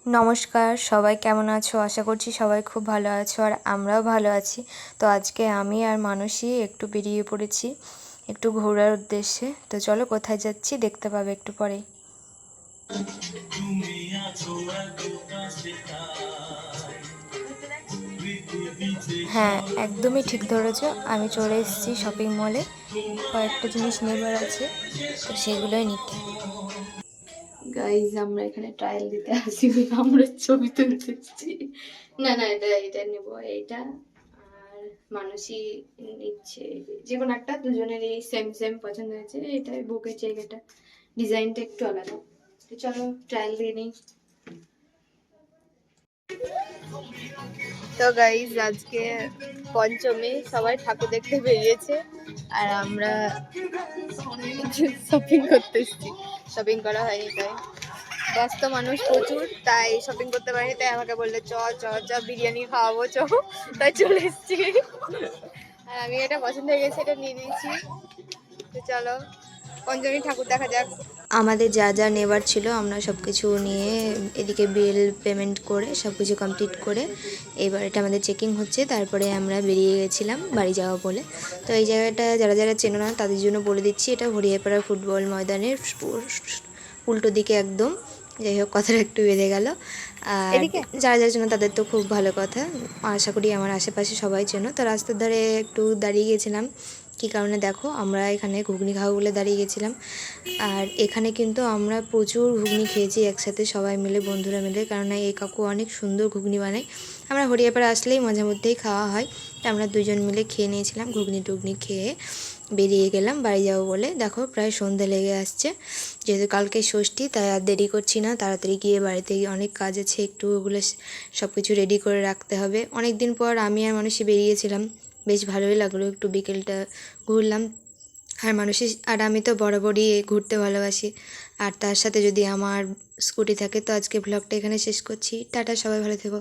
নমস্কার, সবাই কেমন আছো? আশা করছি সবাই খুব ভালো আছো আর আমরাও ভালো আছি। তো আজকে আমি আর মানসী একটু বেরিয়ে পড়েছি একটু ঘোরার উদ্দেশ্যে। তো চলো কোথায় যাচ্ছি দেখতে পাবে একটু পরেই। হ্যাঁ, একদমই ঠিক ধরেছো। আমি চলে এসেছি শপিং মলে। কয়েকটা জিনিস নেবার আছে, তো সেগুলোই নিতে। গাইজ, আমরা এখানে ট্রায়াল দিতে আসিনি, আমরা ছবি তুলতে এসেছি। না না, এটা নেব, এইটা। আর মানুষই নিচ্ছে যে কোনো একটা, দুজনেরই সেম সেম পছন্দ হয়েছে। এটাই বুকের জায়গাটা, ডিজাইনটা একটু আলাদা। তো চলো ট্রায়াল দিয়ে নিই। তো গাইজ, আজকে পঞ্চমী, সবাই ঠাকুর দেখতে বেরিয়েছে আর আমরা শপিং করতে এসেছি। শপিং করা হয়নি তাই, ব্যস্ত মানুষ প্রচুর, তাই শপিং করতে পারিনি। তাই আমাকে বললে চ চ চ বিরিয়ানি খাওয়াবো, চ। তাই চলে এসেছি। আর আমি এটা পছন্দ হয়ে গেছে, এটা নিয়ে নিয়েছি। তো চলো পঞ্চমী ঠাকুর দেখা যাক। আমাদের যা যা নেবার ছিল আমরা সব কিছু নিয়ে এদিকে বিল পেমেন্ট করে সব কিছু কমপ্লিট করে এবার এটা আমাদের চেকিং হচ্ছে, তারপরে আমরা বেরিয়ে গেছিলাম বাড়ি যাওয়া বলে। তো এই জায়গাটা যারা যারা চেনো না তাদের জন্য বলে দিচ্ছি, এটা হরিয়াপাড়া ফুটবল ময়দানের উল্টো দিকে একদম। যাই হোক, কথাটা একটু বেঁধে গেল। আর যারা যারা চেনো তাদের তো খুব ভালো কথা, আশা করি আমার আশেপাশে সবাই চেনো। তো রাস্তার ধারে একটু দাঁড়িয়ে গেছিলাম, কী কারণে দেখো, আমরা এখানে ঘুগনি খাবো বলে দাঁড়িয়ে গেছিলাম। আর এখানে কিন্তু আমরা প্রচুর ঘুগনি খেয়েছি একসাথে সবাই মিলে, বন্ধুরা মিলে, কারণ এই কাকু অনেক সুন্দর ঘুগনি বানায়। আমরা হরিয়াপাড়া আসলেই মাঝে মধ্যেই খাওয়া হয়, তো আমরা দুজন মিলে খেয়ে নিয়েছিলাম। ঘুগনি টুগনি খেয়ে বেরিয়ে গেলাম বাড়ি যাবো বলে। দেখো প্রায় সন্ধে লেগে আসছে, যেহেতু কালকে ষষ্ঠী তাই আর দেরি করছি না, তাড়াতাড়ি গিয়ে বাড়িতে গিয়ে অনেক কাজ আছে, একটু ওগুলো সব কিছু রেডি করে রাখতে হবে। অনেক দিন পর আমি আর মানুষই বেরিয়েছিলাম, বেশ ভালোই লাগলো, একটু বিকেলটা ঘুরলাম। আর মানুষই আর আমি তো বরাবরই ঘুরতে ভালোবাসি, আর তার সাথে যদি আমার স্কুটি থাকে। তো আজকে ব্লগটা এখানে শেষ করছি, টাটা, সবাই ভালো থেকো।